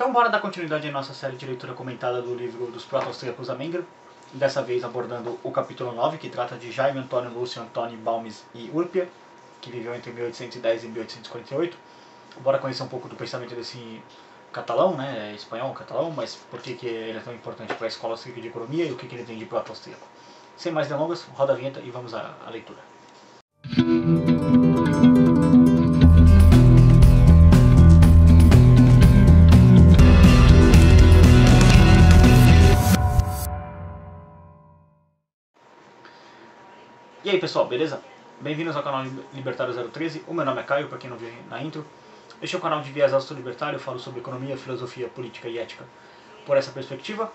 Então bora dar continuidade à nossa série de leitura comentada do livro dos proto-austríacos a Menger, dessa vez abordando o capítulo 9, que trata de Jaime Antônio Lúcio Antônio Balmes e Urpia, que viveu entre 1810 e 1848. Bora conhecer um pouco do pensamento desse catalão, né, espanhol catalão, mas por que ele é tão importante para a escola austríaca de economia e o que ele tem de proto-austríaco. Sem mais delongas, roda a vinheta e vamos à leitura. E aí pessoal, beleza? Bem-vindos ao canal Libertário 013, o meu nome é Caio, para quem não viu na intro. Este é o canal de viés austro-libertário, eu falo sobre economia, filosofia, política e ética por essa perspectiva.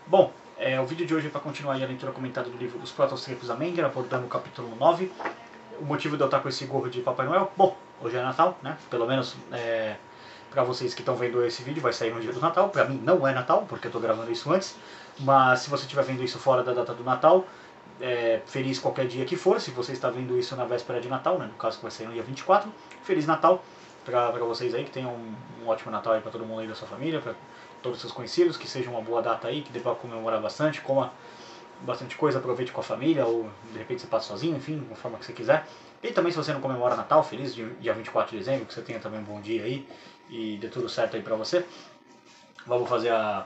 Bom, o vídeo de hoje é para continuar a leitura comentada do livro dos proto-austríacos a Menger, abordando o capítulo 9. O motivo de eu estar com esse gorro de Papai Noel, bom, hoje é Natal, né? Pelo menos para vocês que estão vendo esse vídeo vai sair no dia do Natal. Para mim não é Natal, porque eu estou gravando isso antes, mas se você estiver vendo isso fora da data do Natal, feliz qualquer dia que for. Se você está vendo isso na véspera de Natal, né, no caso que vai sair no dia 24, Feliz Natal para vocês aí, que tenham um ótimo Natal aí para todo mundo aí da sua família, para todos os seus conhecidos, que seja uma boa data aí, que dê para comemorar bastante, coma bastante coisa, aproveite com a família, ou de repente você passa sozinho, enfim, da forma que você quiser. E também se você não comemora Natal, feliz dia 24 de dezembro, que você tenha também um bom dia aí, e dê tudo certo aí para você. Vamos fazer a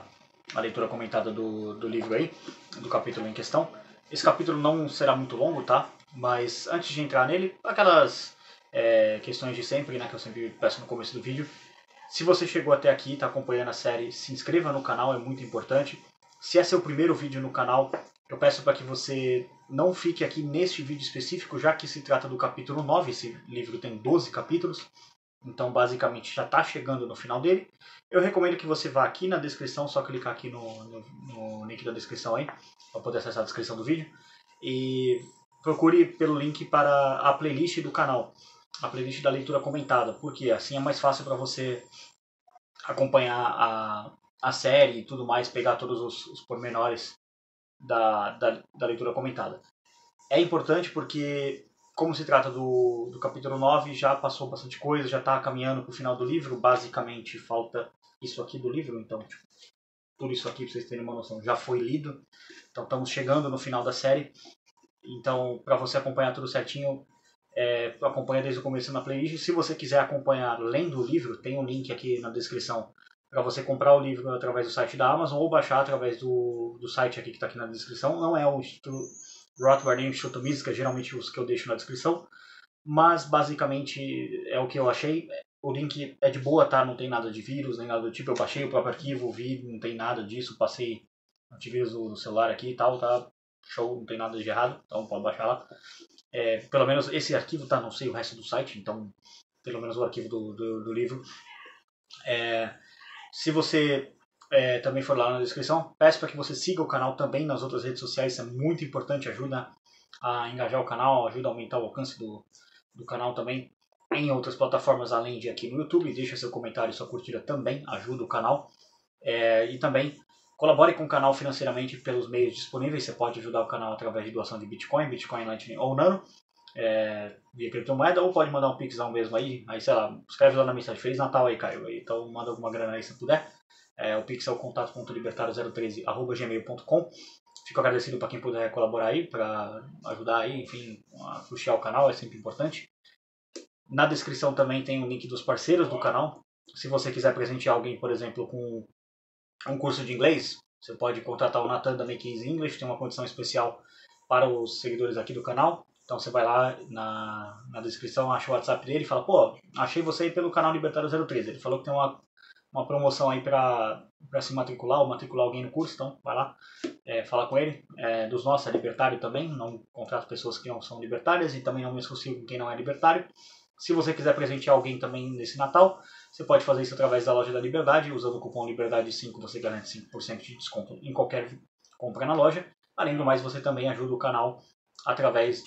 leitura comentada do livro aí, do capítulo em questão. Esse capítulo não será muito longo, tá? Mas antes de entrar nele, aquelas questões de sempre, né, que eu sempre peço no começo do vídeo. Se você chegou até aqui e está acompanhando a série, se inscreva no canal, é muito importante. Se é seu primeiro vídeo no canal, eu peço para que você não fique aqui neste vídeo específico, já que se trata do capítulo 9, esse livro tem 12 capítulos, então basicamente já está chegando no final dele. Eu recomendo que você vá aqui na descrição, só clicar aqui no link da descrição aí, para poder acessar a descrição do vídeo, e procure pelo link para a playlist do canal, a playlist da leitura comentada, porque assim é mais fácil para você acompanhar a série e tudo mais, pegar todos os pormenores da leitura comentada. É importante porque, como se trata do capítulo 9, já passou bastante coisa, já está caminhando para o final do livro, basicamente falta isso aqui do livro, então tipo, tudo isso aqui, para vocês terem uma noção, já foi lido, então estamos chegando no final da série, então para você acompanhar tudo certinho, acompanha desde o começo na playlist. Se você quiser acompanhar lendo o livro, tem um link aqui na descrição para você comprar o livro através do site da Amazon ou baixar através do site aqui que está aqui na descrição. Não é o Instituto Rothbard nem o Instituto Mises, que é geralmente os que eu deixo na descrição, mas basicamente é o que eu achei. O link é de boa, tá? Não tem nada de vírus, nem nada do tipo. Eu baixei o próprio arquivo, vi, não tem nada disso. Passei antivírus no celular aqui e tal, tá? Show, não tem nada de errado, então pode baixar lá. Pelo menos esse arquivo, tá? Não sei o resto do site, então pelo menos o arquivo do livro. Se você também for lá na descrição, peço para que você siga o canal também nas outras redes sociais, isso é muito importante, ajuda a engajar o canal, ajuda a aumentar o alcance do canal também em outras plataformas além de aqui no YouTube. Deixa seu comentário e sua curtida também, ajuda o canal. E também colabore com o canal financeiramente pelos meios disponíveis. Você pode ajudar o canal através de doação de Bitcoin, Lightning ou Nano, via criptomoeda, ou pode mandar um pixão mesmo aí, sei lá, escreve lá na mensagem, Feliz Natal aí, Caio, então manda alguma grana aí se puder. O pix é o contato.libertario013@gmail.com. Fico agradecido para quem puder colaborar aí, para ajudar aí, enfim, a puxar o canal, é sempre importante. Na descrição também tem o link dos parceiros do canal. Se você quiser presentear alguém, por exemplo, com um curso de inglês, você pode contratar o Nathan da Make Easy English, tem uma condição especial para os seguidores aqui do canal. Então você vai lá na descrição, acha o WhatsApp dele e fala, pô, achei você aí pelo canal Libertário 013. Ele falou que tem uma promoção aí para se matricular ou matricular alguém no curso, então vai lá, fala com ele. Dos nossos é libertário também, não contrato pessoas que não são libertárias e também não me associo com quem não é libertário. Se você quiser presentear alguém também nesse Natal, você pode fazer isso através da Loja da Liberdade, usando o cupom Liberdade5 você garante 5% de desconto em qualquer compra na loja. Além do mais, você também ajuda o canal através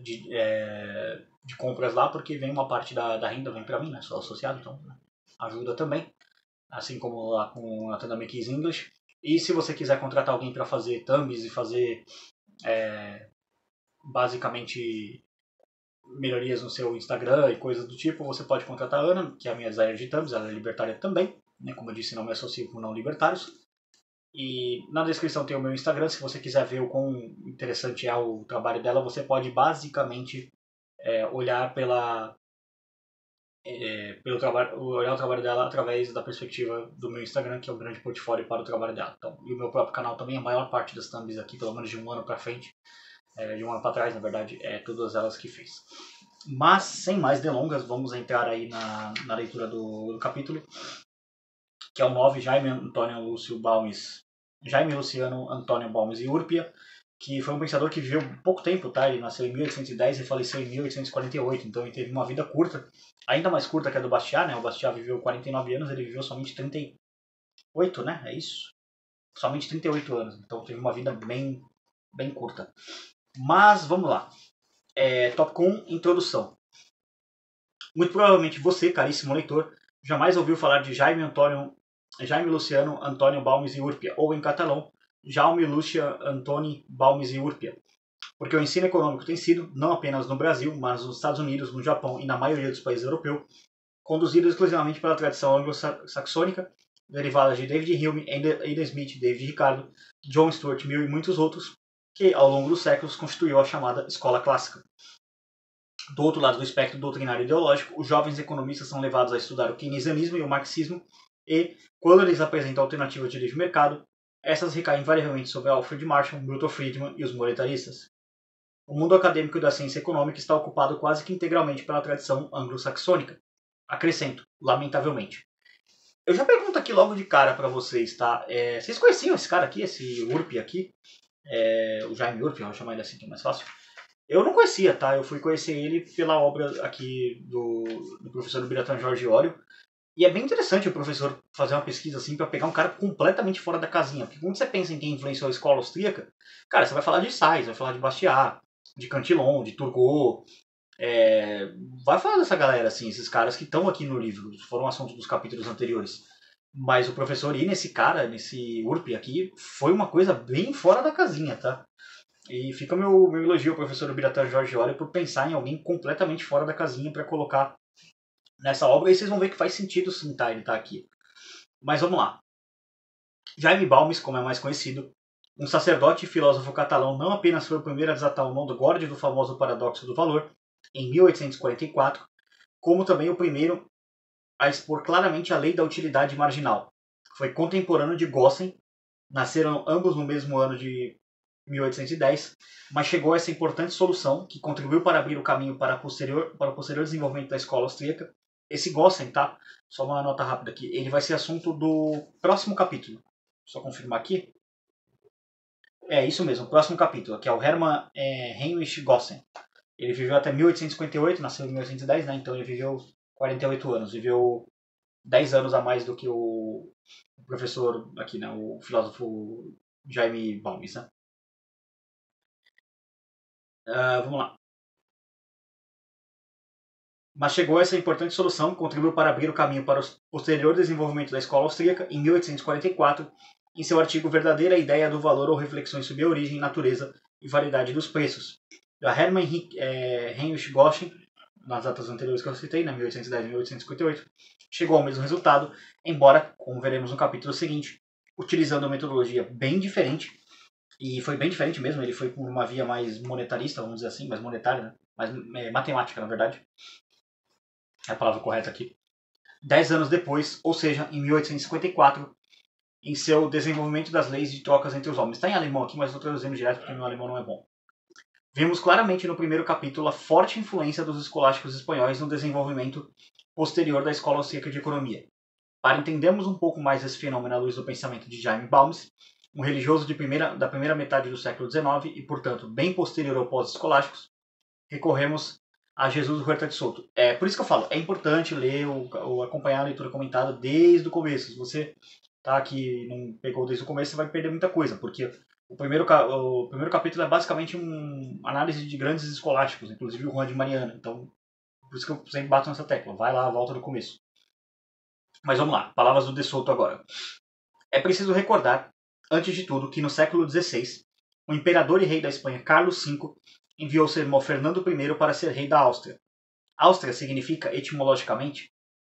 de compras lá, porque vem uma parte da renda, vem para mim, né? Sou associado, então ajuda também, assim como lá com a Tanda Make Easy English. E se você quiser contratar alguém para fazer thumbs e fazer basicamente melhorias no seu Instagram e coisas do tipo, você pode contratar a Ana, que é a minha designer de thumbs, ela é libertária também, né? Como eu disse, não me associo com não libertários. E na descrição tem o meu Instagram, se você quiser ver o quão interessante é o trabalho dela, você pode basicamente olhar olhar o trabalho dela através da perspectiva do meu Instagram, que é o grande portfólio para o trabalho dela. Então, e o meu próprio canal também, a maior parte das thumbs aqui, pelo menos de um ano para frente, de um ano para trás, na verdade, todas elas que fez. Mas, sem mais delongas, vamos entrar aí na leitura do capítulo, que é o 9, Jaime Luciano Antônio Balmes e Urpia, que foi um pensador que viveu pouco tempo, tá? Ele nasceu em 1810 e faleceu em 1848, então ele teve uma vida curta, ainda mais curta que a do Bastiat, né? O Bastiat viveu 49 anos, ele viveu somente 38, né? É isso? Somente 38 anos, então teve uma vida bem curta. Mas, vamos lá. Tópico 1, introdução. Muito provavelmente você, caríssimo leitor, jamais ouviu falar de Jaime Luciano Antônio Balmes e Urpia, ou em catalão, Jaume Lucia Antoni Balmes e Urpia. Porque o ensino econômico tem sido, não apenas no Brasil, mas nos Estados Unidos, no Japão e na maioria dos países europeus, conduzido exclusivamente pela tradição anglo-saxônica, derivada de David Hume, Ada Smith, David Ricardo, John Stuart Mill e muitos outros, que ao longo dos séculos constituiu a chamada escola clássica. Do outro lado do espectro doutrinário ideológico, os jovens economistas são levados a estudar o keynesianismo e o marxismo, e, quando eles apresentam alternativas de livre mercado, essas recaem invariavelmente sobre Alfred Marshall, Milton Friedman e os monetaristas. O mundo acadêmico da ciência econômica está ocupado quase que integralmente pela tradição anglo-saxônica. Acrescento, lamentavelmente. Eu já pergunto aqui logo de cara para vocês, tá? Vocês conheciam esse cara aqui, esse Urpi aqui? O Jaime Urpi, vou chamar ele assim que é mais fácil. Eu não conhecia, tá? Eu fui conhecer ele pela obra aqui do professor Biratan Jorge Olio. E é bem interessante o professor fazer uma pesquisa assim para pegar um cara completamente fora da casinha. Porque quando você pensa em quem influenciou a escola austríaca, cara, você vai falar de Sais, vai falar de Bastiat, de Cantillon, de Turgot. Vai falar dessa galera, assim, esses caras que estão aqui no livro, foram assunto dos capítulos anteriores. Mas o professor ir nesse cara, nesse Urpi aqui, foi uma coisa bem fora da casinha, tá? E fica meu elogio ao professor Biratan Jorge Olio por pensar em alguém completamente fora da casinha para colocar nessa obra, e vocês vão ver que faz sentido sim, tá? Ele tá aqui. Mas vamos lá. Jaime Balmes, como é mais conhecido, um sacerdote e filósofo catalão, não apenas foi o primeiro a desatar o monogorde do famoso paradoxo do valor, em 1844, como também o primeiro a expor claramente a lei da utilidade marginal. Foi contemporâneo de Gossen, nasceram ambos no mesmo ano de 1810, mas chegou a essa importante solução que contribuiu para abrir o caminho para o posterior desenvolvimento da escola austríaca. Esse Gossen, tá? Só uma nota rápida aqui. Ele vai ser assunto do próximo capítulo. Só confirmar aqui. Isso mesmo, o próximo capítulo, que é o Hermann Heinrich Gossen. Ele viveu até 1858, nasceu em 1810, né? Então ele viveu 48 anos. Viveu 10 anos a mais do que o professor aqui, né? O filósofo Jaime Balmes, né? Vamos lá. Mas chegou a essa importante solução, contribuiu para abrir o caminho para o posterior desenvolvimento da escola austríaca em 1844, em seu artigo Verdadeira Ideia do Valor ou Reflexões sobre a Origem, Natureza e Variedade dos Preços. Da Hermann Heinrich Gossen, nas datas anteriores que eu citei, 1810 e 1858, chegou ao mesmo resultado, embora, como veremos no capítulo seguinte, utilizando uma metodologia bem diferente, e foi bem diferente mesmo, ele foi por uma via mais monetarista, vamos dizer assim, mais monetária, né? Mais matemática, na verdade. É a palavra correta aqui. 10 anos depois, ou seja, em 1854, em seu desenvolvimento das leis de trocas entre os homens. Está em alemão aqui, mas estou traduzindo direto porque meu alemão não é bom. Vimos claramente no primeiro capítulo a forte influência dos escolásticos espanhóis no desenvolvimento posterior da escola austríaca de economia. Para entendermos um pouco mais esse fenômeno à luz do pensamento de Jaime Balmes, um religioso da primeira metade do século XIX e, portanto, bem posterior ao pós-escolásticos, recorremos a Jesus Huerta de Soto. Por isso que eu falo, é importante ler ou acompanhar a leitura comentada desde o começo. Se você tá aqui não pegou desde o começo, você vai perder muita coisa, porque o primeiro capítulo é basicamente uma análise de grandes escolásticos, inclusive o Juan de Mariana. Então, por isso que eu sempre bato nessa tecla. Vai lá, volta do começo. Mas vamos lá, palavras do De Soto agora. É preciso recordar, antes de tudo, que no século XVI, o imperador e rei da Espanha, Carlos V, enviou seu irmão Fernando I para ser rei da Áustria. Áustria significa, etimologicamente,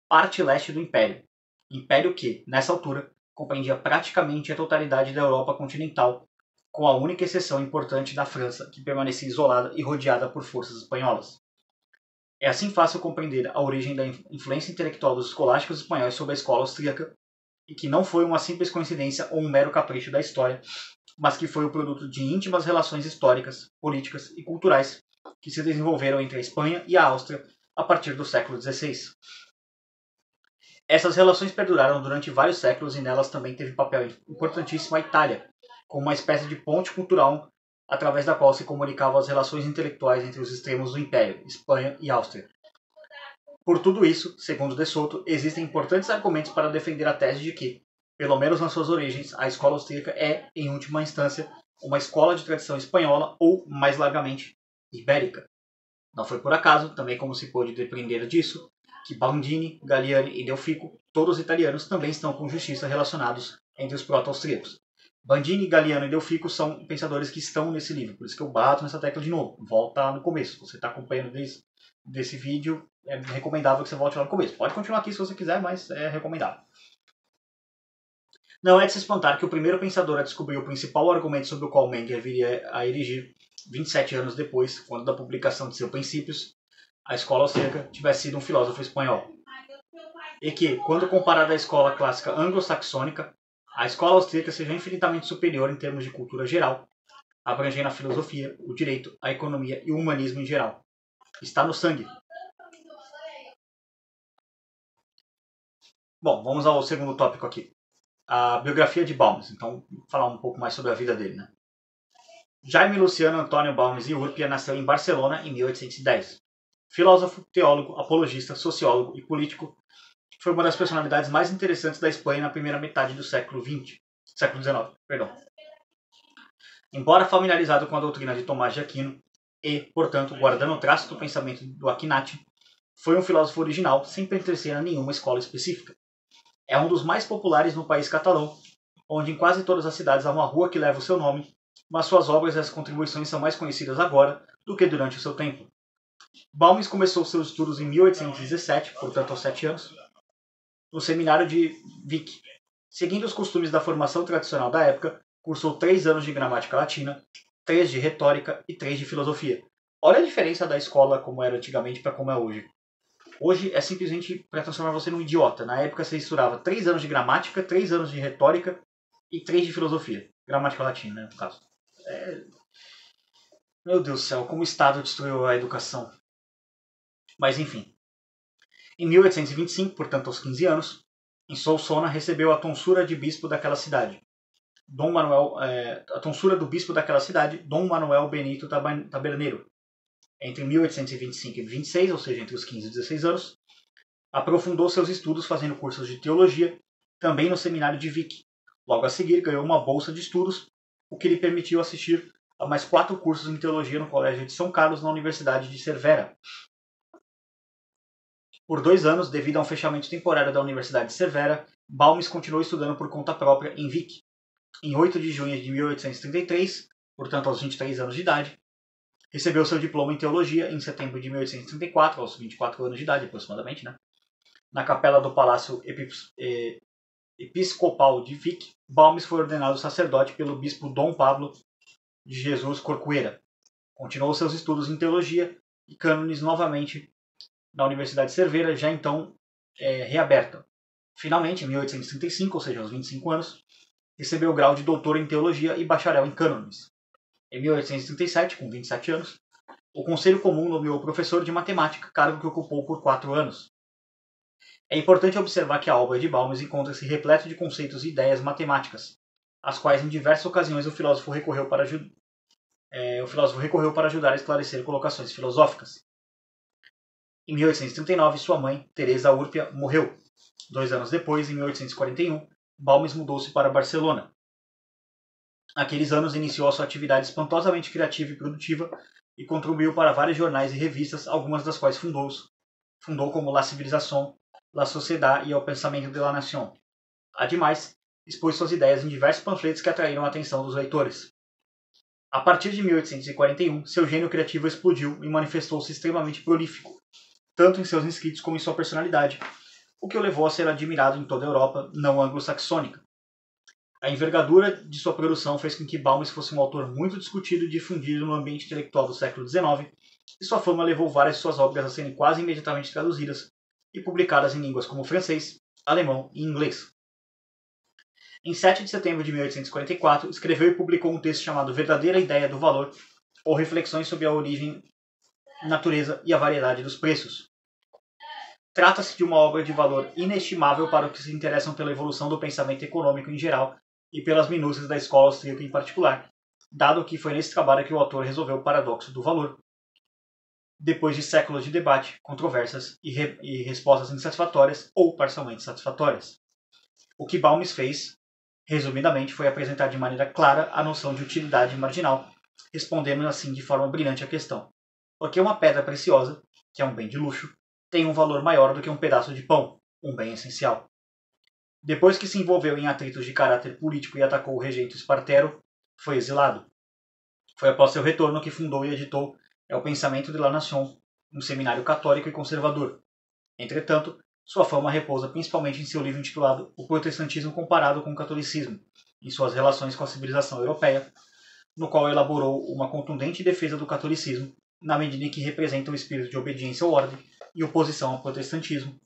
parte leste do Império. Império que, nessa altura, compreendia praticamente a totalidade da Europa continental, com a única exceção importante da França, que permanecia isolada e rodeada por forças espanholas. É assim fácil compreender a origem da influência intelectual dos escolásticos espanhóis sobre a escola austríaca, e que não foi uma simples coincidência ou um mero capricho da história, mas que foi o produto de íntimas relações históricas, políticas e culturais que se desenvolveram entre a Espanha e a Áustria a partir do século XVI. Essas relações perduraram durante vários séculos e nelas também teve papel importantíssimo a Itália, como uma espécie de ponte cultural através da qual se comunicavam as relações intelectuais entre os extremos do Império, Espanha e Áustria. Por tudo isso, segundo De Soto, existem importantes argumentos para defender a tese de que, pelo menos nas suas origens, a escola austríaca é, em última instância, uma escola de tradição espanhola ou, mais largamente, ibérica. Não foi por acaso, também como se pôde depreender disso, que Bandini, Galliani e Delfico, todos italianos, também estão com justiça relacionados entre os proto-austríacos. Bandini, Galliano e Delfico são pensadores que estão nesse livro, por isso que eu bato nessa tecla de novo. Volta no começo. Você está acompanhando desse vídeo, é recomendável que você volte lá no começo. Pode continuar aqui se você quiser, mas é recomendável. Não é de se espantar que o primeiro pensador a descobrir o principal argumento sobre o qual Menger viria a erigir 27 anos depois, quando da publicação de seus Princípios, a escola austríaca tivesse sido um filósofo espanhol. E que, quando comparada à escola clássica anglo-saxônica, a escola austríaca seja infinitamente superior em termos de cultura geral, abrangendo a filosofia, o direito, a economia e o humanismo em geral. Está no sangue. Bom, vamos ao segundo tópico aqui. A biografia de Balmes. Então, vou falar um pouco mais sobre a vida dele, né? Jaime Luciano Antônio Balmes e Urpia nasceu em Barcelona em 1810. Filósofo, teólogo, apologista, sociólogo e político, foi uma das personalidades mais interessantes da Espanha na primeira metade do século XIX. Embora familiarizado com a doutrina de Tomás de Aquino e, portanto, guardando o traço do pensamento do Aquinati, foi um filósofo original sem pertencer a nenhuma escola específica. É um dos mais populares no país catalão, onde em quase todas as cidades há uma rua que leva o seu nome, mas suas obras e as contribuições são mais conhecidas agora do que durante o seu tempo. Balmes começou seus estudos em 1817, portanto aos 7 anos, no seminário de Vic. Seguindo os costumes da formação tradicional da época, cursou 3 anos de gramática latina, 3 de retórica e 3 de filosofia. Olha a diferença da escola como era antigamente para como é hoje. Hoje é simplesmente para transformar você num idiota. Na época você estudava 3 anos de gramática, 3 anos de retórica e 3 de filosofia. Gramática latina, né, no caso. Meu Deus do céu, como o Estado destruiu a educação. Mas enfim. Em 1825, portanto aos 15 anos, em Solsona recebeu a tonsura de bispo daquela cidade. A tonsura do bispo daquela cidade, Dom Manuel Benito Taberneiro. Entre 1825 e 26, ou seja, entre os 15 e 16 anos, aprofundou seus estudos fazendo cursos de teologia, também no seminário de Vic. Logo a seguir, ganhou uma bolsa de estudos, o que lhe permitiu assistir a mais 4 cursos em teologia no Colégio de São Carlos, na Universidade de Cervera. Por 2 anos, devido a um fechamento temporário da Universidade de Cervera, Balmes continuou estudando por conta própria em Vic. Em 8 de junho de 1833, portanto aos 23 anos de idade, recebeu seu diploma em teologia em setembro de 1834, aos 24 anos de idade aproximadamente, né? Na capela do Palácio Episcopal de Vic, Balmes foi ordenado sacerdote pelo bispo Dom Pablo de Jesus Corcuera. Continuou seus estudos em teologia e cânones novamente na Universidade de Cervera, já então reaberta. Finalmente, em 1835, ou seja, aos 25 anos, recebeu o grau de doutor em teologia e bacharel em cânones. Em 1837, com 27 anos, o Conselho Comum nomeou professor de matemática, cargo que ocupou por 4 anos. É importante observar que a obra de Balmes encontra-se repleta de conceitos e ideias matemáticas, às quais em diversas ocasiões o filósofo recorreu para ajudar a esclarecer colocações filosóficas. Em 1839, sua mãe, Teresa Urpia, morreu. 2 anos depois, em 1841, Balmes mudou-se para Barcelona. Naqueles anos iniciou a sua atividade espantosamente criativa e produtiva e contribuiu para vários jornais e revistas, algumas das quais fundou como La Civilisation, La Sociedad e El Pensamento de la Nation. Ademais, expôs suas ideias em diversos panfletos que atraíram a atenção dos leitores. A partir de 1841, seu gênio criativo explodiu e manifestou-se extremamente prolífico, tanto em seus escritos como em sua personalidade, o que o levou a ser admirado em toda a Europa não anglo-saxônica. A envergadura de sua produção fez com que Balmes fosse um autor muito discutido e difundido no ambiente intelectual do século XIX, e sua fama levou várias de suas obras a serem quase imediatamente traduzidas e publicadas em línguas como francês, alemão e inglês. Em 7 de setembro de 1844, escreveu e publicou um texto chamado Verdadeira Ideia do Valor, ou Reflexões sobre a Origem, Natureza e a Variedade dos Preços. Trata-se de uma obra de valor inestimável para os que se interessam pela evolução do pensamento econômico em geral e pelas minúcias da escola austríaca em particular, dado que foi nesse trabalho que o autor resolveu o paradoxo do valor. Depois de séculos de debate, controvérsias e respostas insatisfatórias ou parcialmente satisfatórias. O que Balmes fez, resumidamente, foi apresentar de maneira clara a noção de utilidade marginal, respondendo assim de forma brilhante à questão: por que uma pedra preciosa, que é um bem de luxo, tem um valor maior do que um pedaço de pão, um bem essencial? Depois que se envolveu em atritos de caráter político e atacou o regente Espartero, foi exilado. Foi após seu retorno que fundou e editou O Pensamento de la Nation, um seminário católico e conservador. Entretanto, sua fama repousa principalmente em seu livro intitulado O Protestantismo Comparado com o Catolicismo, em suas relações com a civilização europeia, no qual elaborou uma contundente defesa do catolicismo, na medida em que representa o espírito de obediência à ordem e oposição ao protestantismo,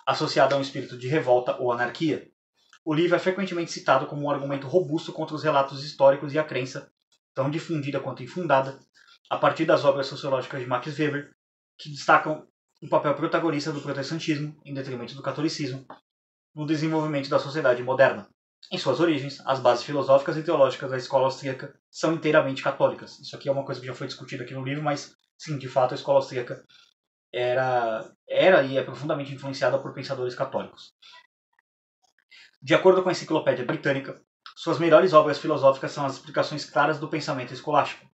associado a um espírito de revolta ou anarquia. O livro é frequentemente citado como um argumento robusto contra os relatos históricos e a crença, tão difundida quanto infundada, a partir das obras sociológicas de Max Weber, que destacam um papel protagonista do protestantismo, em detrimento do catolicismo, no desenvolvimento da sociedade moderna. Em suas origens, as bases filosóficas e teológicas da escola austríaca são inteiramente católicas. Isso aqui é uma coisa que já foi discutida aqui no livro, mas sim, de fato, a escola austríaca era e é profundamente influenciada por pensadores católicos. De acordo com a Enciclopédia Britânica, suas melhores obras filosóficas são as explicações claras do pensamento escolástico,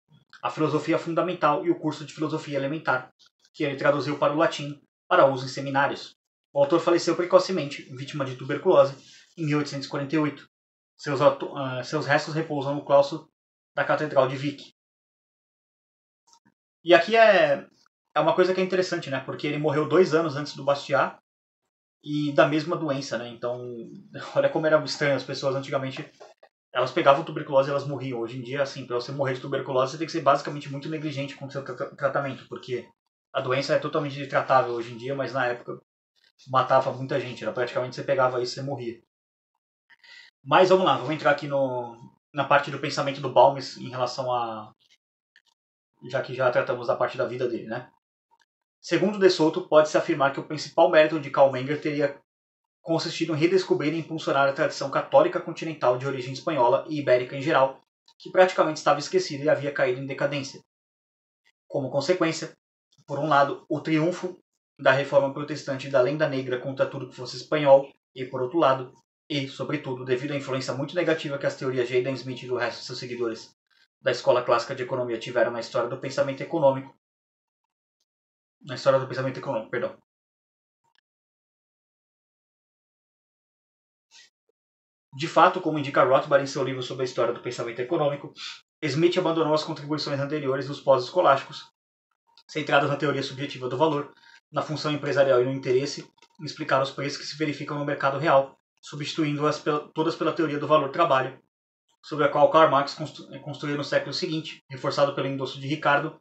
a filosofia fundamental e o curso de filosofia elementar, que ele traduziu para o latim para uso em seminários. O autor faleceu precocemente, vítima de tuberculose, em 1848. Seus restos repousam no claustro da Catedral de Vic. E aqui é uma coisa que é interessante, né? Porque ele morreu 2 anos antes do Bastiat e da mesma doença, né? Então, olha como era estranho. As pessoas antigamente, elas pegavam tuberculose e elas morriam. Hoje em dia, assim, para você morrer de tuberculose, você tem que ser basicamente muito negligente com o seu tratamento, porque a doença é totalmente intratável hoje em dia, mas na época matava muita gente. Era praticamente você pegava isso e você morria. Mas vamos lá, vamos entrar aqui na parte do pensamento do Balmes em relação a... já que já tratamos da parte da vida dele, né? Segundo De Soto, pode-se afirmar que o principal mérito de Karl Menger teria consistido em redescobrir e impulsionar a tradição católica continental de origem espanhola e ibérica em geral, que praticamente estava esquecida e havia caído em decadência. Como consequência, por um lado, o triunfo da reforma protestante e da lenda negra contra tudo que fosse espanhol, e por outro lado, e, sobretudo, devido à influência muito negativa que as teorias de Adam Smith e do resto de seus seguidores da escola clássica de economia tiveram na história do pensamento econômico, perdão. De fato, como indica Rothbard em seu livro sobre a história do pensamento econômico, Smith abandonou as contribuições anteriores dos pós-escolásticos, centradas na teoria subjetiva do valor, na função empresarial e no interesse, em explicar os preços que se verificam no mercado real, substituindo-as todas pela teoria do valor-trabalho, sobre a qual Karl Marx construiu no século seguinte, reforçado pelo endosso de Ricardo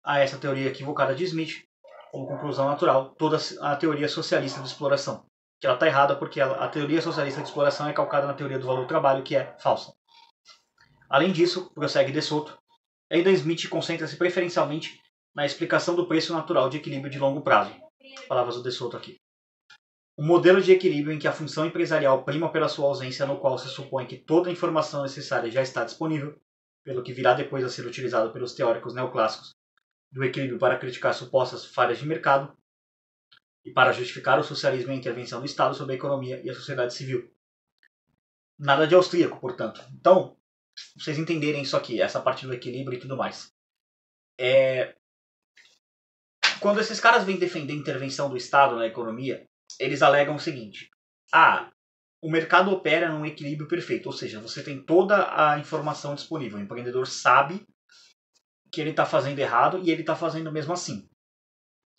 a essa teoria equivocada de Smith, como conclusão natural, toda a teoria socialista de exploração. Que ela está errada porque a teoria socialista de exploração é calcada na teoria do valor-trabalho, que é falsa. Além disso, prossegue De Soto, Adam Smith concentra-se preferencialmente na explicação do preço natural de equilíbrio de longo prazo. Palavras do De Soto aqui. Um modelo de equilíbrio em que a função empresarial prima pela sua ausência, no qual se supõe que toda a informação necessária já está disponível, pelo que virá depois a ser utilizado pelos teóricos neoclássicos do equilíbrio para criticar supostas falhas de mercado e para justificar o socialismo e a intervenção do Estado sobre a economia e a sociedade civil. Nada de austríaco, portanto. Então, pra vocês entenderem isso aqui, essa parte do equilíbrio e tudo mais. Quando esses caras vêm defender a intervenção do Estado na economia, eles alegam o seguinte: o mercado opera num equilíbrio perfeito, ou seja, você tem toda a informação disponível. O empreendedor sabe que ele está fazendo errado e ele está fazendo mesmo assim.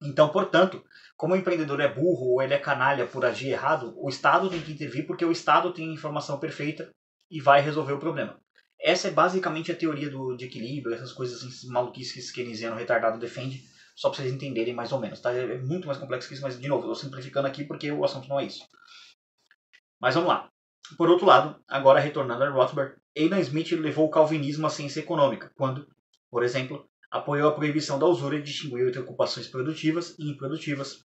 Então, portanto, como o empreendedor é burro ou ele é canalha por agir errado, o Estado tem que intervir porque o Estado tem a informação perfeita e vai resolver o problema. Essa é basicamente a teoria de equilíbrio, essas coisas assim, maluquices que esse keynesiano retardado defende, só para vocês entenderem mais ou menos. Tá? É muito mais complexo que isso, mas de novo, eu estou simplificando aqui porque o assunto não é isso. Mas vamos lá. Por outro lado, agora retornando a Rothbard, Adam Smith levou o calvinismo à ciência econômica, quando, por exemplo, apoiou a proibição da usura e distinguiu entre ocupações produtivas e improdutivas,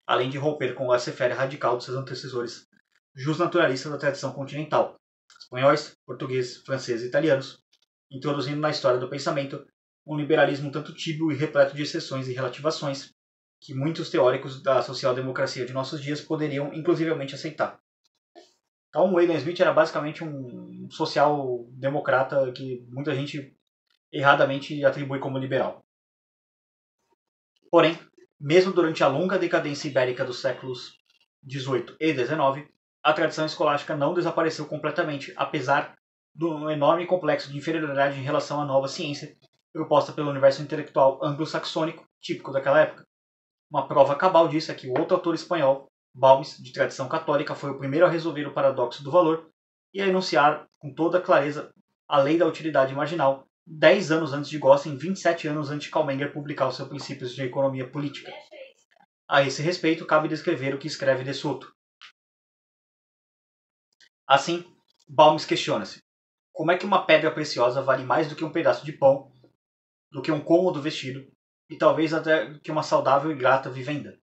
além de romper com o laissez-faire radical de seus antecessores justnaturalistas da tradição continental, espanhóis, portugueses, franceses e italianos, introduzindo na história do pensamento um liberalismo tanto tíbio e repleto de exceções e relativações que muitos teóricos da social-democracia de nossos dias poderiam inclusivamente aceitar. Então, o Adam Smith era basicamente um social-democrata que muita gente erradamente atribui como liberal. Porém, mesmo durante a longa decadência ibérica dos séculos XVIII e XIX, a tradição escolástica não desapareceu completamente, apesar do enorme complexo de inferioridade em relação à nova ciência proposta pelo universo intelectual anglo-saxônico típico daquela época. Uma prova cabal disso é que o outro autor espanhol, Balmes, de tradição católica, foi o primeiro a resolver o paradoxo do valor e a enunciar com toda clareza a lei da utilidade marginal, 10 anos antes de Gossen e 27 anos antes de Kalmenger publicar os seus princípios de economia política. A esse respeito, cabe descrever o que escreve de Soto. Assim, Balmes questiona-se: como é que uma pedra preciosa vale mais do que um pedaço de pão, do que um cômodo vestido, e talvez até do que uma saudável e grata vivenda?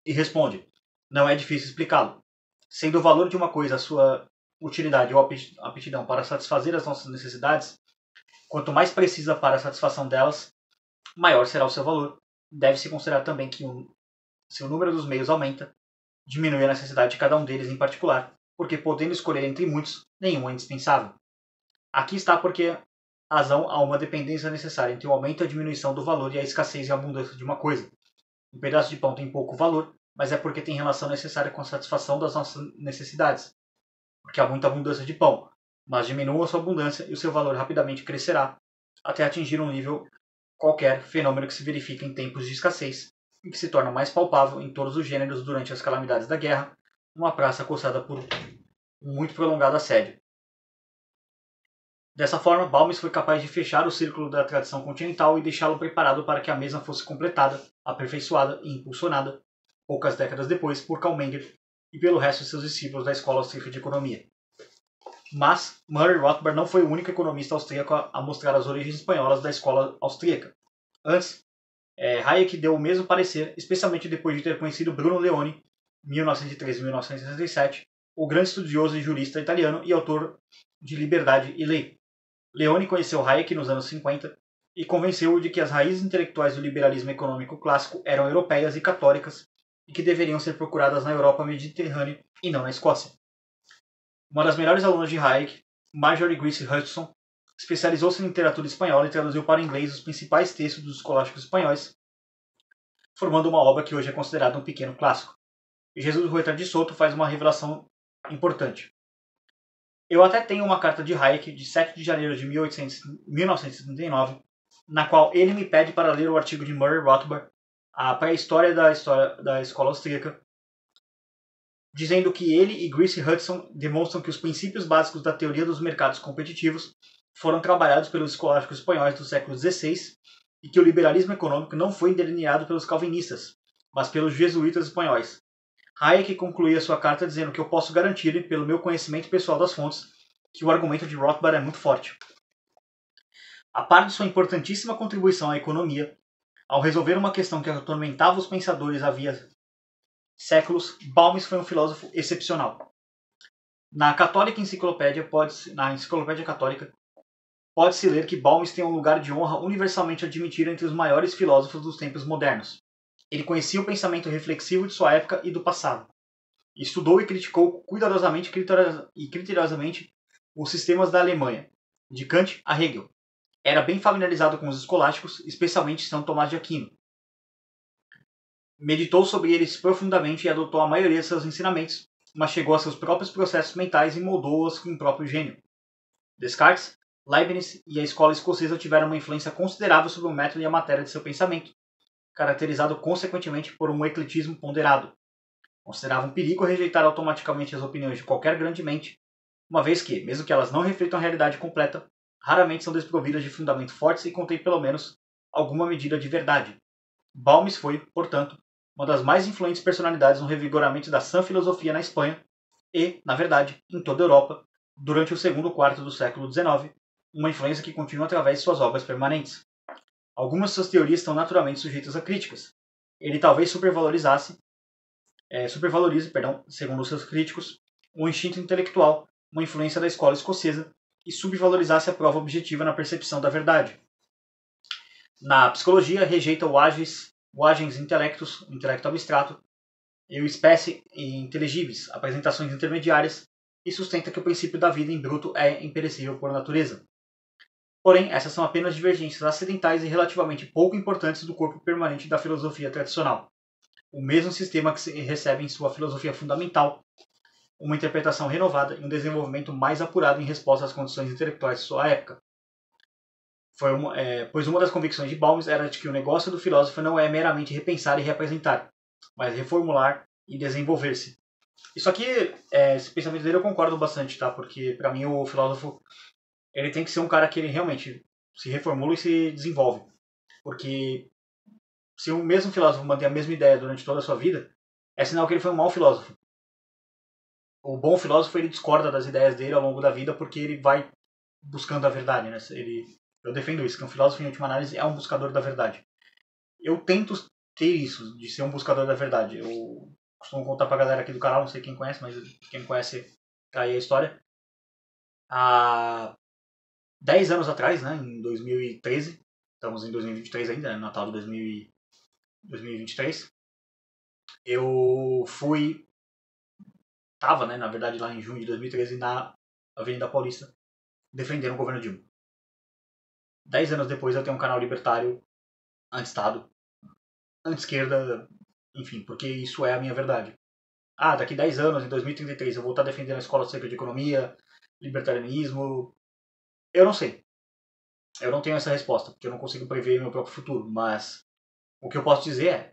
E responde: não é difícil explicá-lo. Sendo o valor de uma coisa a sua utilidade ou aptidão para satisfazer as nossas necessidades, quanto mais precisa para a satisfação delas, maior será o seu valor. Deve-se considerar também que se o número dos meios aumenta, diminui a necessidade de cada um deles em particular, porque podendo escolher entre muitos, nenhum é indispensável. Aqui está porque razão há uma dependência necessária entre o aumento e a diminuição do valor e a escassez e a abundância de uma coisa. Um pedaço de pão tem pouco valor, mas é porque tem relação necessária com a satisfação das nossas necessidades. Porque há muita abundância de pão, mas diminua a sua abundância e o seu valor rapidamente crescerá, até atingir um nível qualquer, fenômeno que se verifica em tempos de escassez e que se torna mais palpável em todos os gêneros durante as calamidades da guerra, uma praça acossada por um muito prolongado assédio. Dessa forma, Balmes foi capaz de fechar o círculo da tradição continental e deixá-lo preparado para que a mesma fosse completada, aperfeiçoada e impulsionada, poucas décadas depois, por Kalmenger e pelo resto de seus discípulos da Escola Austríaca de Economia. Mas Murray Rothbard não foi o único economista austríaco a mostrar as origens espanholas da escola austríaca. Antes, Hayek deu o mesmo parecer, especialmente depois de ter conhecido Bruno Leoni, 1913-1967, o grande estudioso e jurista italiano e autor de Liberdade e Lei. Leoni conheceu Hayek nos anos 50 e convenceu-o de que as raízes intelectuais do liberalismo econômico clássico eram europeias e católicas e que deveriam ser procuradas na Europa mediterrânea e não na Escócia. Uma das melhores alunas de Hayek, Marjorie Grace Hutchinson, especializou-se em literatura espanhola e traduziu para o inglês os principais textos dos escolásticos espanhóis, formando uma obra que hoje é considerada um pequeno clássico. E Jesus Huerta de Soto faz uma revelação importante. Eu até tenho uma carta de Hayek de 7 de janeiro de 1939, na qual ele me pede para ler o artigo de Murray Rothbard, a pré-história da escola austríaca, dizendo que ele e Grace Hutchinson demonstram que os princípios básicos da teoria dos mercados competitivos foram trabalhados pelos escolásticos espanhóis do século XVI e que o liberalismo econômico não foi delineado pelos calvinistas, mas pelos jesuítas espanhóis. Hayek concluía sua carta dizendo que eu posso garantir, pelo meu conhecimento pessoal das fontes, que o argumento de Rothbard é muito forte. A par de sua importantíssima contribuição à economia, ao resolver uma questão que atormentava os pensadores havia séculos, Balmes foi um filósofo excepcional. Na Enciclopédia Católica, pode-se ler que Balmes tem um lugar de honra universalmente admitido entre os maiores filósofos dos tempos modernos. Ele conhecia o pensamento reflexivo de sua época e do passado. Estudou e criticou cuidadosamente e criteriosamente os sistemas da Alemanha, de Kant a Hegel. Era bem familiarizado com os escolásticos, especialmente São Tomás de Aquino. Meditou sobre eles profundamente e adotou a maioria de seus ensinamentos, mas chegou a seus próprios processos mentais e moldou-os com o próprio gênio. Descartes, Leibniz e a escola escocesa tiveram uma influência considerável sobre o método e a matéria de seu pensamento, caracterizado consequentemente por um ecletismo ponderado. Considerava um perigo rejeitar automaticamente as opiniões de qualquer grande mente, uma vez que, mesmo que elas não reflitam a realidade completa, raramente são desprovidas de fundamento fortes e contêm pelo menos alguma medida de verdade. Balmes foi, portanto, uma das mais influentes personalidades no revigoramento da sã filosofia na Espanha e, na verdade, em toda a Europa, durante o segundo quarto do século XIX, uma influência que continua através de suas obras permanentes. Algumas de suas teorias estão naturalmente sujeitas a críticas. Ele talvez supervalorize, segundo seus críticos, o instinto intelectual, uma influência da escola escocesa, e subvalorizasse a prova objetiva na percepção da verdade. Na psicologia, rejeita o agens intellectus, o intelecto abstrato, e o espécie intelligibus, apresentações intermediárias, e sustenta que o princípio da vida em bruto é imperecível por natureza. Porém, essas são apenas divergências acidentais e relativamente pouco importantes do corpo permanente da filosofia tradicional. O mesmo sistema que se recebe em sua filosofia fundamental, uma interpretação renovada e um desenvolvimento mais apurado em resposta às condições intelectuais de sua época. Pois uma das convicções de Balmes era de que o negócio do filósofo não é meramente repensar e representar, mas reformular e desenvolver-se. Isso aqui, esse pensamento dele eu concordo bastante, tá? Porque para mim o filósofo ele tem que ser um cara que ele realmente se reformula e se desenvolve. Porque se o mesmo filósofo mantém a mesma ideia durante toda a sua vida, é sinal que ele foi um mau filósofo. O bom filósofo ele discorda das ideias dele ao longo da vida porque ele vai buscando a verdade, né? Eu defendo isso, que um filósofo, em última análise, é um buscador da verdade. Eu tento ter isso, de ser um buscador da verdade. Eu costumo contar pra galera aqui do canal, não sei quem conhece, mas quem conhece tá aí a história. Há 10 anos atrás, né, em 2013, estamos em 2023 ainda, né, Natal de 2023, eu tava, né, na verdade, lá em junho de 2013, na Avenida Paulista, defendendo o governo Dilma. 10 anos depois eu tenho um canal libertário, anti-Estado, anti-esquerda, enfim, porque isso é a minha verdade. Daqui 10 anos, em 2033, eu vou estar defendendo a escola seca de economia, libertarianismo. Eu não sei. Eu não tenho essa resposta, porque eu não consigo prever meu próprio futuro. Mas o que eu posso dizer é,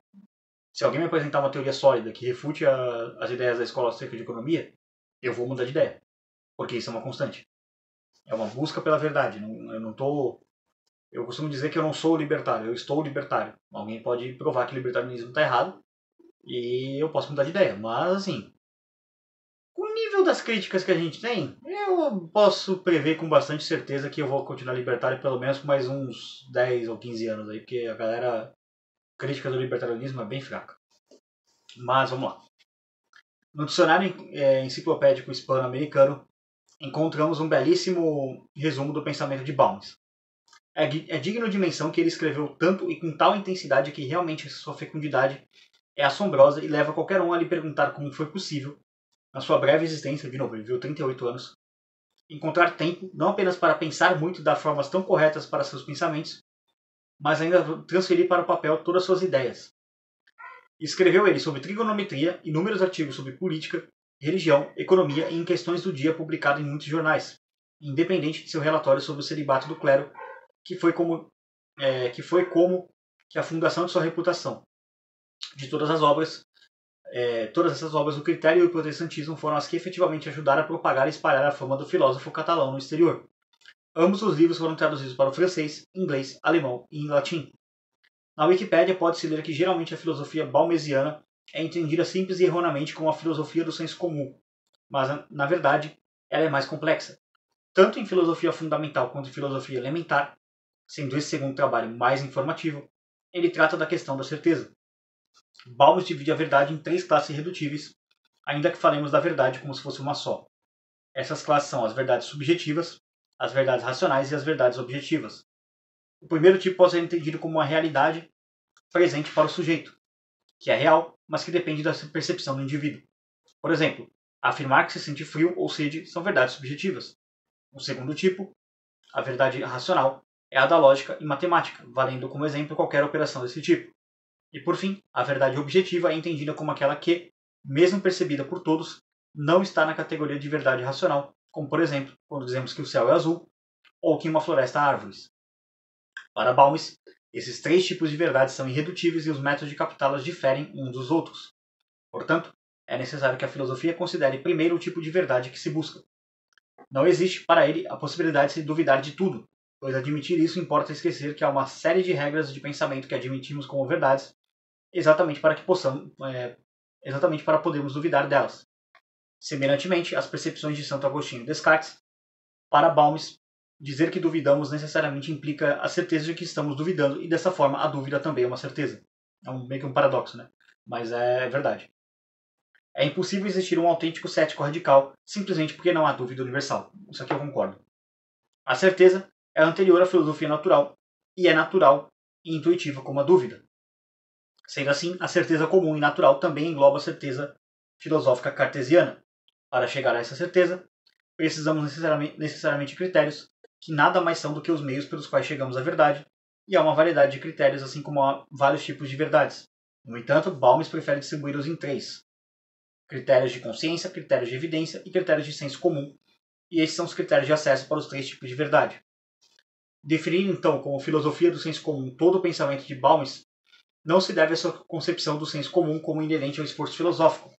se alguém me apresentar uma teoria sólida que refute as ideias da escola seca de economia, eu vou mudar de ideia. Porque isso é uma constante. É uma busca pela verdade. Eu não tô... Eu costumo dizer que eu não sou libertário, eu estou libertário. Alguém pode provar que o libertarianismo está errado e eu posso mudar de ideia. Mas, assim, com o nível das críticas que a gente tem, eu posso prever com bastante certeza que eu vou continuar libertário pelo menos por mais uns 10 ou 15 anos aí, porque a galera crítica do libertarianismo é bem fraca. Mas vamos lá. No dicionário enciclopédico hispano-americano, encontramos um belíssimo resumo do pensamento de Balmes. É digno de menção que ele escreveu tanto e com tal intensidade que realmente sua fecundidade é assombrosa e leva qualquer um a lhe perguntar como foi possível, na sua breve existência, de novo, ele viveu 38 anos, encontrar tempo não apenas para pensar muito e dar formas tão corretas para seus pensamentos, mas ainda transferir para o papel todas suas ideias. Escreveu ele sobre trigonometria, inúmeros artigos sobre política, religião, economia e em questões do dia publicado em muitos jornais, independente de seu relatório sobre o celibato do clero, que foi como a fundação de sua reputação. De todas essas obras, o critério e o protestantismo foram as que efetivamente ajudaram a propagar e espalhar a fama do filósofo catalão no exterior. Ambos os livros foram traduzidos para o francês, inglês, alemão e em latim. Na Wikipédia pode-se ler que geralmente a filosofia balmesiana é entendida simples e erroneamente como a filosofia do senso comum, mas, na verdade, ela é mais complexa. Tanto em filosofia fundamental quanto em filosofia elementar, sendo esse segundo trabalho mais informativo, ele trata da questão da certeza. Balmes divide a verdade em 3 classes irredutíveis, ainda que falemos da verdade como se fosse uma só. Essas classes são as verdades subjetivas, as verdades racionais e as verdades objetivas. O primeiro tipo pode ser entendido como uma realidade presente para o sujeito, que é real, mas que depende da percepção do indivíduo. Por exemplo, afirmar que se sente frio ou sede são verdades subjetivas. O segundo tipo, a verdade racional, é a da lógica e matemática, valendo como exemplo qualquer operação desse tipo. E por fim, a verdade objetiva é entendida como aquela que, mesmo percebida por todos, não está na categoria de verdade racional, como por exemplo, quando dizemos que o céu é azul ou que em uma floresta há árvores. Para Balmes, esses três tipos de verdades são irredutíveis e os métodos de captá-las diferem uns dos outros. Portanto, é necessário que a filosofia considere primeiro o tipo de verdade que se busca. Não existe, para ele, a possibilidade de se duvidar de tudo, pois admitir isso importa esquecer que há uma série de regras de pensamento que admitimos como verdades, exatamente para podermos duvidar delas. Semelhantemente, as percepções de Santo Agostinho e Descartes, para Balmes, dizer que duvidamos necessariamente implica a certeza de que estamos duvidando, e dessa forma a dúvida também é uma certeza. É meio que um paradoxo, né? Mas é verdade. É impossível existir um autêntico cético radical simplesmente porque não há dúvida universal. Isso aqui eu concordo. A certeza é anterior à filosofia natural e é natural e intuitiva como a dúvida. Sendo assim, a certeza comum e natural também engloba a certeza filosófica cartesiana. Para chegar a essa certeza, precisamos necessariamente de critérios que nada mais são do que os meios pelos quais chegamos à verdade, e há uma variedade de critérios, assim como há vários tipos de verdades. No entanto, Balmes prefere distribuí-los em três: critérios de consciência, critérios de evidência e critérios de senso comum, e esses são os critérios de acesso para os três tipos de verdade. Definir então como filosofia do senso comum todo o pensamento de Balmes não se deve à sua concepção do senso comum como inerente ao esforço filosófico,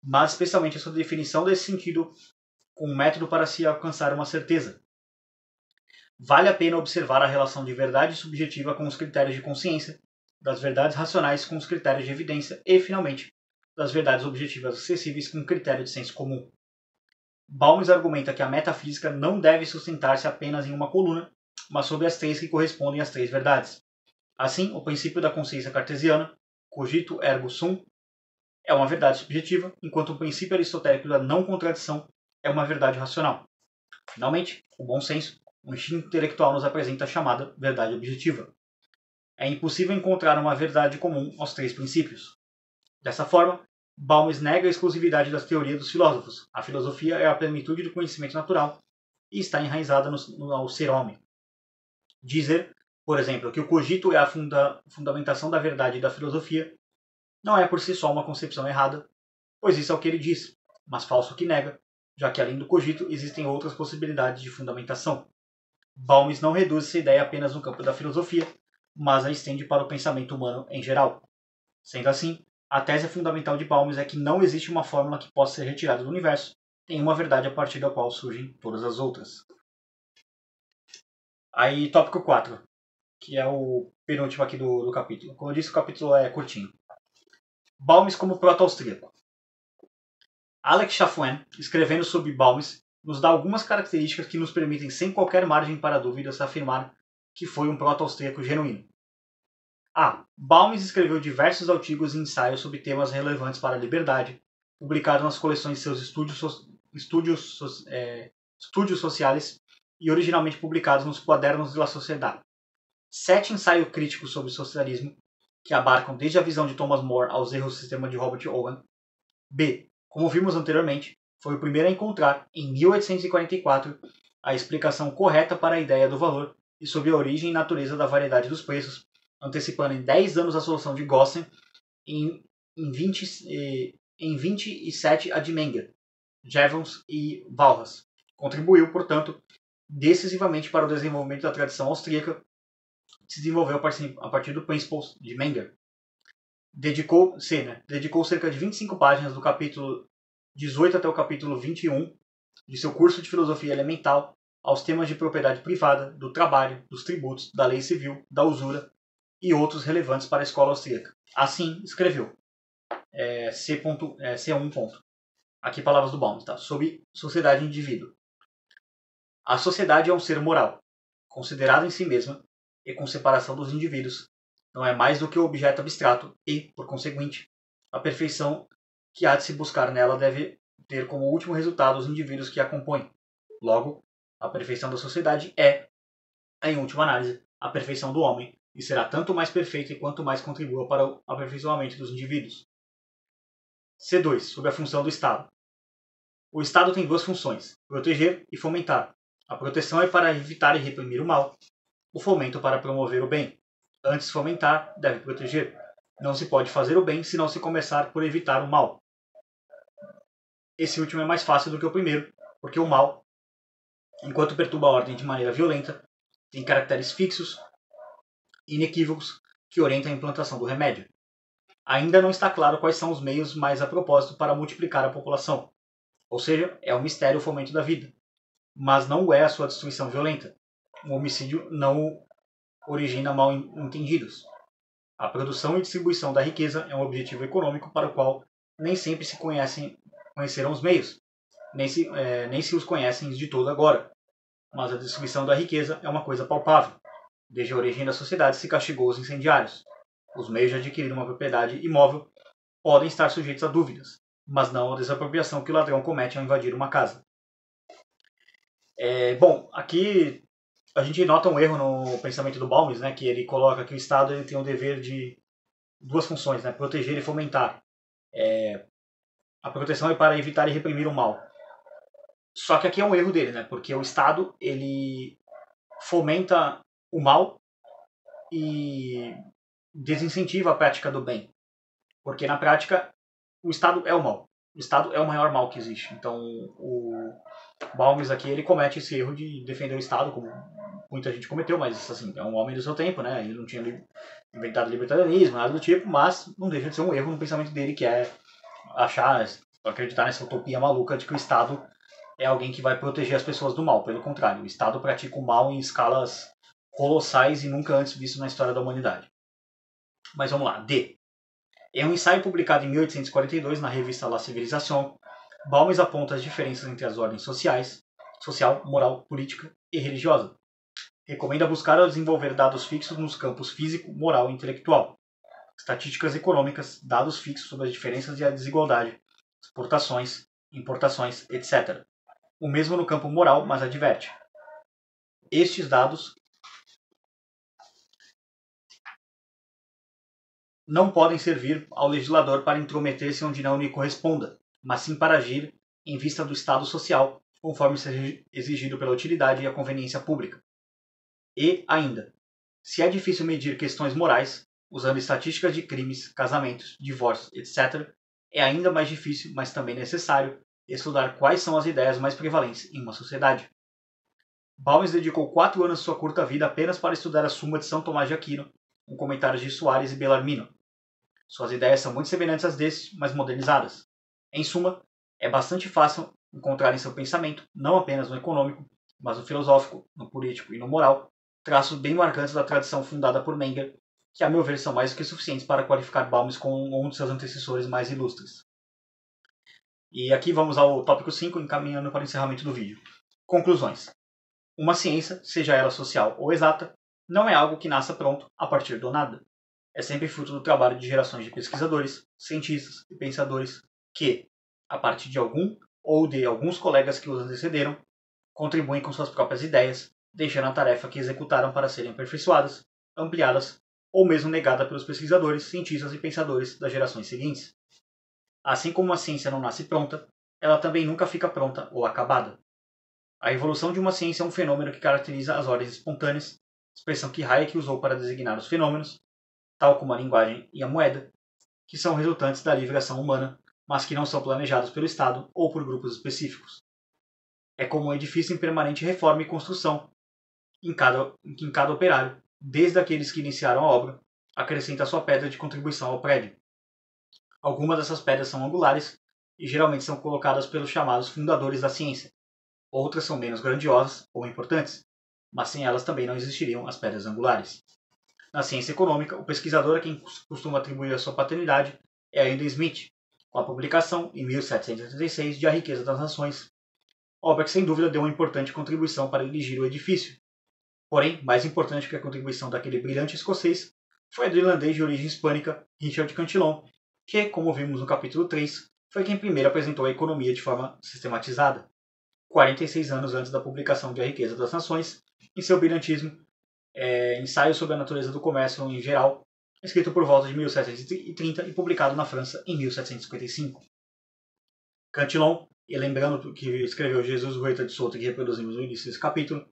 mas especialmente à sua definição desse sentido com um método para se alcançar uma certeza. Vale a pena observar a relação de verdade subjetiva com os critérios de consciência, das verdades racionais com os critérios de evidência e, finalmente, das verdades objetivas acessíveis com o critério de senso comum. Balmes argumenta que a metafísica não deve sustentar-se apenas em uma coluna, mas sobre as três que correspondem às três verdades. Assim, o princípio da consciência cartesiana, cogito ergo sum, é uma verdade subjetiva, enquanto o princípio aristotélico da não contradição é uma verdade racional. Finalmente, o bom senso, o instinto intelectual nos apresenta a chamada verdade objetiva. É impossível encontrar uma verdade comum aos três princípios. Dessa forma, Balmes nega a exclusividade das teorias dos filósofos. A filosofia é a plenitude do conhecimento natural e está enraizada ao ser homem. Dizer, por exemplo, que o cogito é a fundamentação da verdade da filosofia não é por si só uma concepção errada, pois isso é o que ele diz, mas falso que nega, já que além do cogito existem outras possibilidades de fundamentação. Balmes não reduz essa ideia apenas no campo da filosofia, mas a estende para o pensamento humano em geral. Sendo assim, a tese fundamental de Balmes é que não existe uma fórmula que possa ser retirada do universo, tem uma verdade a partir da qual surgem todas as outras. Aí, tópico 4, que é o penúltimo aqui do capítulo. Como eu disse, o capítulo é curtinho. Balmes como proto-austríaco. Alex Chaffuen, escrevendo sobre Balmes, nos dá algumas características que nos permitem, sem qualquer margem para dúvidas, afirmar que foi um proto-austríaco genuíno. A. Balmes escreveu diversos artigos e ensaios sobre temas relevantes para a liberdade, publicados nas coleções de seus estudos sociais e originalmente publicados nos Quadernos de la Sociedade. 7 ensaios críticos sobre o socialismo, que abarcam desde a visão de Thomas More aos erros do sistema de Robert Owen. B. Como vimos anteriormente, foi o primeiro a encontrar, em 1844, a explicação correta para a ideia do valor e sobre a origem e natureza da variedade dos preços, antecipando em 10 anos a solução de Gossen em 27 a de Menger, Jevons e Walras. Contribuiu, portanto, decisivamente para o desenvolvimento da tradição austríaca, que se desenvolveu a partir do Principles de Menger. Dedicou cerca de 25 páginas do capítulo 18 até o capítulo 21 de seu curso de filosofia elemental aos temas de propriedade privada, do trabalho, dos tributos, da lei civil, da usura e outros relevantes para a escola austríaca. Assim, escreveu C1. Aqui palavras do Balmes, tá? Sobre sociedade e indivíduo. A sociedade é um ser moral, considerado em si mesma e com separação dos indivíduos. Não é mais do que um objeto abstrato e, por conseguinte, a perfeição que há de se buscar nela deve ter como último resultado os indivíduos que a compõem. Logo, a perfeição da sociedade é, em última análise, a perfeição do homem, e será tanto mais perfeita quanto mais contribua para o aperfeiçoamento dos indivíduos. C2. Sobre a função do Estado. O Estado tem duas funções: proteger e fomentar. A proteção é para evitar e reprimir o mal, o fomento para promover o bem. Antes de fomentar, deve proteger. Não se pode fazer o bem se não se começar por evitar o mal. esse último é mais fácil do que o primeiro, porque o mal, enquanto perturba a ordem de maneira violenta, tem caracteres fixos, inequívocos, que orientam a implantação do remédio. Ainda não está claro quais são os meios mais a propósito para multiplicar a população, ou seja, é um mistério o fomento da vida, mas não é a sua destruição violenta. O homicídio não origina mal entendidos. A produção e distribuição da riqueza é um objetivo econômico para o qual nem sempre se conheceram os meios, nem se os conhecem de todo agora. Mas a distribuição da riqueza é uma coisa palpável. Desde a origem da sociedade se castigou os incendiários. Os meios de adquirir uma propriedade imóvel podem estar sujeitos a dúvidas, mas não à desapropriação que o ladrão comete ao invadir uma casa. Bom, aqui a gente nota um erro no pensamento do Balmes, né, que ele coloca que o Estado ele tem o dever de duas funções, né, proteger e fomentar. A proteção é para evitar e reprimir o mal. Só que aqui é um erro dele, né, porque o Estado ele fomenta o mal e desincentiva a prática do bem. Porque na prática o Estado é o mal. O Estado é o maior mal que existe. Então o Balmes aqui ele comete esse erro de defender o Estado, como muita gente cometeu, mas assim, é um homem do seu tempo, né? Ele não tinha inventado libertarianismo, nada do tipo, mas não deixa de ser um erro no pensamento dele, que é acreditar nessa utopia maluca de que o Estado é alguém que vai proteger as pessoas do mal. Pelo contrário, o Estado pratica o mal em escalas colossais e nunca antes visto na história da humanidade. Mas vamos lá. D. Em um ensaio publicado em 1842 na revista La Civilisation, Balmes aponta as diferenças entre as ordens social, moral, política e religiosa. Recomenda buscar ou desenvolver dados fixos nos campos físico, moral e intelectual, estatísticas econômicas, dados fixos sobre as diferenças e a desigualdade, exportações, importações, etc. O mesmo no campo moral, mas adverte. Estes dados não podem servir ao legislador para intrometer-se onde não lhe corresponda, mas sim para agir em vista do estado social, conforme seja exigido pela utilidade e a conveniência pública. E, ainda, se é difícil medir questões morais, usando estatísticas de crimes, casamentos, divórcios, etc., é ainda mais difícil, mas também necessário, estudar quais são as ideias mais prevalentes em uma sociedade. Balmes dedicou 4 anos de sua curta vida apenas para estudar a Suma de São Tomás de Aquino, com comentários de Soares e Bellarmino. Suas ideias são muito semelhantes às destes, mas modernizadas. Em suma, é bastante fácil encontrar em seu pensamento, não apenas no econômico, mas no filosófico, no político e no moral, traços bem marcantes da tradição fundada por Menger, que a meu ver são mais do que suficientes para qualificar Balmes como um de seus antecessores mais ilustres. E aqui vamos ao tópico 5, encaminhando para o encerramento do vídeo. Conclusões. Uma ciência, seja ela social ou exata, não é algo que nasça pronto a partir do nada. É sempre fruto do trabalho de gerações de pesquisadores, cientistas e pensadores que, a partir de algum ou de alguns colegas que os antecederam, contribuem com suas próprias ideias, deixando a tarefa que executaram para serem aperfeiçoadas, ampliadas ou mesmo negada pelos pesquisadores, cientistas e pensadores das gerações seguintes. Assim como a ciência não nasce pronta, ela também nunca fica pronta ou acabada. A evolução de uma ciência é um fenômeno que caracteriza as ordens espontâneas, expressão que Hayek usou para designar os fenômenos, tal como a linguagem e a moeda, que são resultantes da livre ação humana, mas que não são planejados pelo Estado ou por grupos específicos. É como um edifício em permanente reforma e construção, em que cada operário, desde aqueles que iniciaram a obra, acrescenta a sua pedra de contribuição ao prédio. Algumas dessas pedras são angulares e geralmente são colocadas pelos chamados fundadores da ciência. Outras são menos grandiosas ou importantes, mas sem elas também não existiriam as pedras angulares. Na ciência econômica, o pesquisador a quem costuma atribuir a sua paternidade é Adam Smith, com a publicação, em 1786, de A Riqueza das Nações, obra que sem dúvida deu uma importante contribuição para erigir o edifício. Porém, mais importante que a contribuição daquele brilhante escocês foi a do irlandês de origem hispânica Richard Cantillon, que, como vimos no capítulo 3, foi quem primeiro apresentou a economia de forma sistematizada, 46 anos antes da publicação de A Riqueza das Nações, em seu brilhantismo, Ensaio sobre a Natureza do Comércio em Geral, escrito por volta de 1730 e publicado na França em 1755. Cantillon, e lembrando que escreveu Jesus Huerta de Soto, que reproduzimos no início desse capítulo,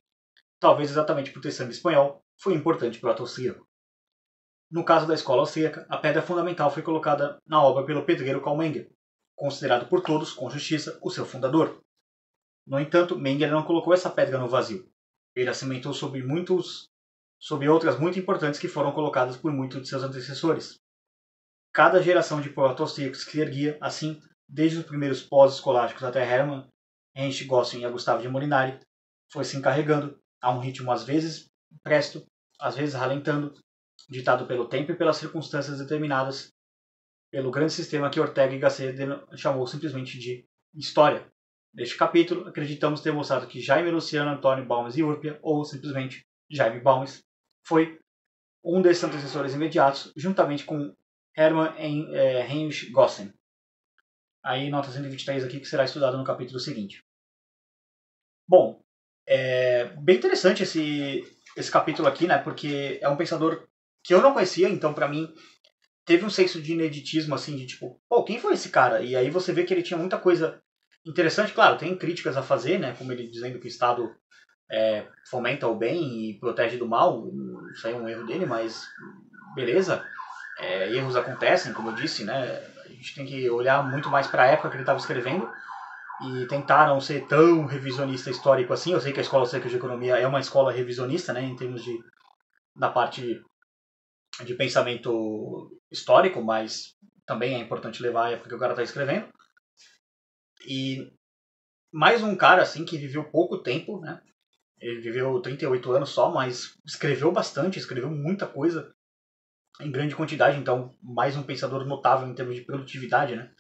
talvez exatamente por ter sangue espanhol, foi importante para o austríaco. No caso da escola austríaca, a pedra fundamental foi colocada na obra pelo pedreiro Karl Menger, considerado por todos, com justiça, o seu fundador. No entanto, Mengele não colocou essa pedra no vazio. Ele a cimentou sobre outras muito importantes que foram colocadas por muitos de seus antecessores. Cada geração de proto-austríacos que se erguia, assim, desde os primeiros pós-escolásticos até Hermann, Heinrich Gossen e Gustavo de Molinari, foi se encarregando a um ritmo às vezes presto, às vezes ralentando, ditado pelo tempo e pelas circunstâncias determinadas pelo grande sistema que Ortega y Gasset chamou simplesmente de história. Neste capítulo, acreditamos ter mostrado que Jaime Luciano Antônio Balmes e Urpia, ou simplesmente Jaime Balmes, foi um desses antecessores imediatos, juntamente com Hermann Heinrich Gossen. Aí, nota 123 aqui, que será estudado no capítulo seguinte. Bom, é bem interessante esse capítulo aqui, né? Porque é um pensador que eu não conhecia, então para mim teve um senso de ineditismo, assim, de tipo, pô, quem foi esse cara? E aí você vê que ele tinha muita coisa interessante. Claro, tem críticas a fazer, né? Como ele dizendo que o Estado fomenta o bem e protege do mal. Isso aí é um erro dele, mas beleza. Erros acontecem, como eu disse, né? A gente tem que olhar muito mais para a época que ele estava escrevendo e tentar não ser tão revisionista histórico assim. Eu sei que a Escola Austríaca de Economia é uma escola revisionista, né? Em termos da parte de pensamento histórico, mas também é importante levar a época que o cara está escrevendo. E mais um cara assim que viveu pouco tempo, né? Ele viveu 38 anos só, mas escreveu bastante, escreveu muita coisa em grande quantidade, então mais um pensador notável em termos de produtividade, né?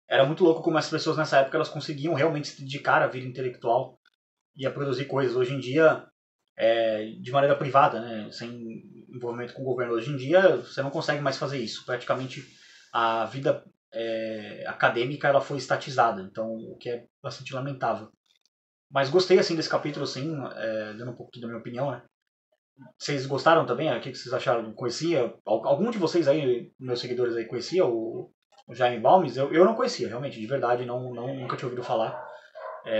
Era muito louco como as pessoas nessa época elas conseguiam realmente se dedicar à vida intelectual e a produzir coisas. Hoje em dia, de maneira privada, né? Sem envolvimento com o governo. Hoje em dia, você não consegue mais fazer isso. Praticamente, a vida acadêmica ela foi estatizada, então o que é bastante lamentável. Mas gostei assim desse capítulo, sim, dando um pouquinho da minha opinião, né? Vocês gostaram também? O que vocês acharam? Conhecia? Algum de vocês aí, meus seguidores aí, conhecia o Jaime Balmes? Eu não conhecia, realmente, de verdade, nunca tinha ouvido falar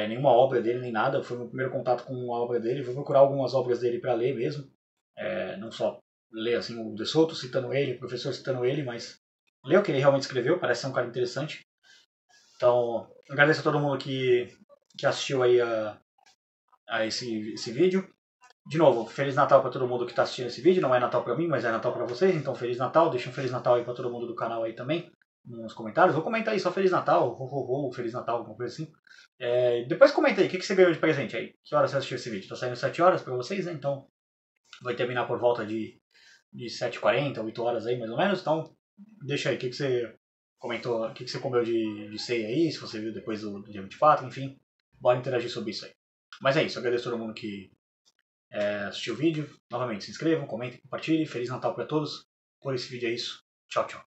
nenhuma obra dele, nem nada. Foi o meu primeiro contato com a obra dele. Vou procurar algumas obras dele para ler mesmo. Não só ler assim, o De Soto citando ele, o professor citando ele, mas ler o que ele realmente escreveu, parece ser um cara interessante. Então, agradeço a todo mundo que assistiu aí a esse vídeo. De novo, Feliz Natal para todo mundo que está assistindo esse vídeo. Não é Natal para mim, mas é Natal para vocês. Então, Feliz Natal. Deixa um Feliz Natal aí para todo mundo do canal aí também, nos comentários. Vou comentar aí só Feliz Natal, Feliz Natal, alguma coisa assim. Depois comenta aí, o que você ganhou de presente aí? Que horas você assistiu esse vídeo? Tá saindo 7 horas para vocês, né? Então, vai terminar por volta de 7h40, 8 horas aí, mais ou menos. Então, deixa aí, o que você comentou, o que você comeu de ceia aí, se você viu depois do dia 24, enfim. Bora interagir sobre isso aí. Mas é isso, agradeço a todo mundo que assistiu o vídeo. Novamente, se inscrevam, comentem, compartilhem. Feliz Natal para todos. Por esse vídeo é isso. Tchau, tchau.